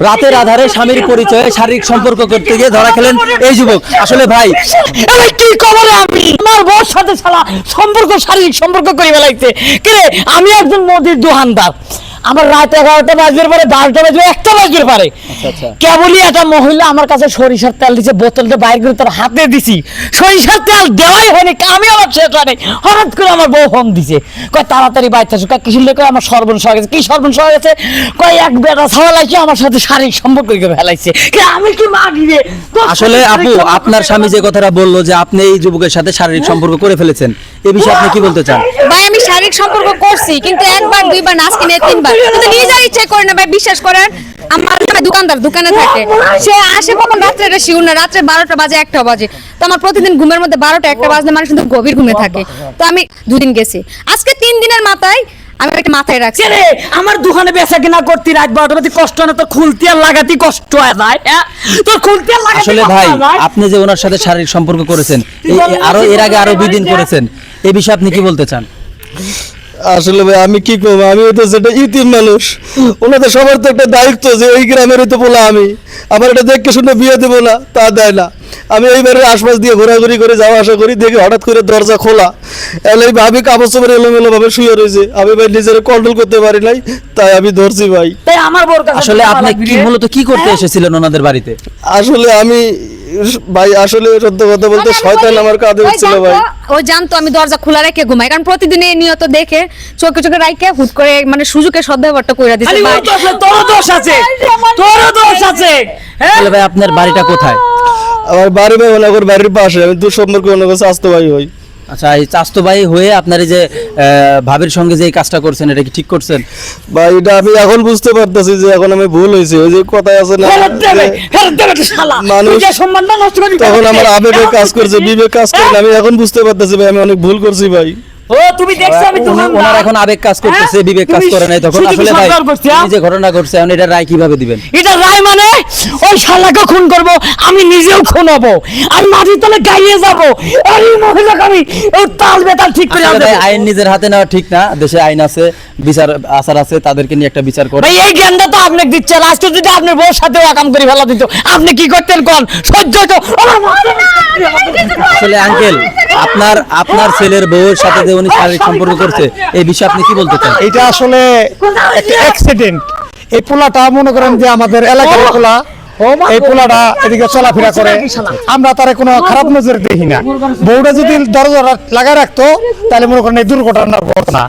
রাতের আধারে স্বামীর পরিচয়ে শারীরিক সম্পর্ক করতে গিয়ে ধরা খেলেন এই যুবক। আসলে ভাই কি খবরে আমি আমার বউর সাথে শালা সম্পর্ক শারীরিক সম্পর্ক করে ফেলাইছে কিরে। আমি একজন মুদির দোকানদার, আমার রাত 11টা বাজবে পারে, 12টা বাজবে, 1টা বাজবে পারে। কেবলই একটা মহিলা আমার কাছে সরিষার তেল দিছে, বোতলটা বাইর করে তার হাতে দিছি, সরিষার তেল দেওয়াই হয়নি, আমি আমার শেষ হয় নাই, হঠাৎ করে আমার বউ ফোন দিছে, কয় তাড়াতাড়ি বাইতে আসো। কিসের লেগে আমার সর্বনাশ হয়ে গেছে। কি সর্বনাশ হয়ে গেছে? কয় এক বেটা ছাওয়া লাগছে আমার সাথে শারীরিক সম্পর্ক করে ফেলাইছে। আমি কি মাগি রে? আসলে আপু, আপনার স্বামী যে কথাটা বললো যে আপনি এই যুবকের সাথে শারীরিক সম্পর্ক করে ফেলেছেন, এই বিষয়ে আপনি কি বলতে চান? ভাই আমি শারীরিক সম্পর্ক করছি, কিন্তু একবার দুইবার না, আজকে নিয়ে 3বার, কিন্তু নিজের ইচ্ছায় করে না ভাই। বিশ্বাস করেন, আমার দোকানদার দোকানে থাকে, সে আসে কখন রাত্রে, এটা শিউর না, রাত্রে 12টা বাজে, 1টা বাজে। তো আমার প্রতিদিন ঘুমের মধ্যে 12টা 1টা বাজলে মানুষ কিন্তু গভীর ঘুমে থাকে। তো আমি 2 দিন গেছি, আজকে 3 দিনের মাথায় আমি একটা মাথায় রাখছি। রে আমার দোকানে বেচা কিনা করতে রাত 12টা বাজে কষ্ট না, তো খুলতে আর লাগাতে কষ্ট হয় যায়। তোর খুলতে আর লাগাতে আসলে ভাই, আপনি যে ওনার সাথে শারীরিক সম্পর্ক করেছেন, এর আগে আরো 2 দিন করেছেন, এই বিষয়ে আপনি কি বলতে চান? আসলে ভাই আমি কি করবো, আমি তো সেটা ইতিম মানুষ, ওনাদের সবার তো একটা দায়িত্ব যে এই গ্রামেরই তো বলা, আমি আমার এটা দেখে শুনে বিয়ে দেবো না তা দেয় না। আমি এইবারে আশপাশ দিয়ে ঘোরাঘুরি করে যাওয়া আসা করি, দেখি হঠাৎ করে দরজা খোলা, এলে ভাবি কাপড় চোপড় এলোমেলো ভাবে শুয়ে রয়েছে, আমি ভাই নিজের কন্ট্রোল করতে পারি নাই, তাই আমি ধরছি ভাই। তাই আমার বউর কাছে আসলে আপনি কি মূলত কি করতে এসেছিলেন ওনাদের বাড়িতে? আসলে আমি ভাই আসলে সত্য কথা বলতে শয়তান আমার কাঁধে উঠছিল ভাই। ও জানতো আমি দরজা খোলা রেখে ঘুমাই, কারণ প্রতিদিন এই নিয়ত দেখে চোখে চোখে রাইখে হুট করে মানে সুযোগের সদ্ব্যবহারটা কইরা দিছে। খালি ওর দোষ না, তোরও দোষ আছে, তোরও দোষ আছে। আসলে ভাই আপনার বাড়িটা কোথায়? আমার বাড়ি ভাই ওনার বাড়ির পাশে, আমি দূর সম্পর্ক ওনার কাছে আসতে ভাই হই। আচ্ছা, এই চাস্তো ভাই হয়ে আপনার এই যে ভাবির সঙ্গে যে এই কাজটা করছেন, এটা কি ঠিক করছেন? ভাই এটা আমি এখন বুঝতে পারতেছি যে এখন আমি ভুল হয়েছে, ওই যে কথাই আছে না, ফেরত দেবে তো শালা, মানুষ তুই যে সম্মানটা নষ্ট করবি, তখন আমার আবেগে কাজ করছে, বিবেক কাজ করে না। আমি এখন বুঝতে পারতেছি ভাই আমি অনেক ভুল করছি ভাই। ও তুমি দেখছো আমি তোমার ওনার এখন আবেগ কাজ করতেছে, বিবেক কাজ করে নাই তখন। আসলে ভাই এই যে ঘটনা ঘটছে, এখন এটা রায় কিভাবে দিবেন? এটা রায় মানে ওই শালাকে খুন করব, আমি নিজেও খুন হব, আর মাটির তলে গাইয়ে যাব, আর এই মহিলাকে আমি ওই তাল বেতাল ঠিক করে আসলে দেব। ভাই আইন নিজের হাতে নেওয়া ঠিক না, দেশে আইন আছে, বিচার আচার আছে, তাদেরকে নিয়ে একটা বিচার করে। ভাই এই জ্ঞানটা তো আপনি দিচ্ছেন, আজকে যদি আপনার বউর সাথে আকাম করে ফেলা দিত, আপনি কি করতেন কোন? সহ্য তো আসলে আঙ্কেল, আপনার ছেলের বউয়ের সাথে যে উনি শারীরিক সম্পর্ক করছে, এই বিষয়ে আপনি কি বলতে চান? এটা আসলে একটা অ্যাক্সিডেন্ট। এই পোলাটা মনে করেন যে আমাদের এলাকার পোলা, এই পোলাটা এদিকে চলাফেরা করে, আমরা তার কোনো খারাপ নজর দেখি না। বউটা যদি দরজা লাগায় রাখতো তাহলে মনে করেন এই দুর্ঘটনা ঘটনা।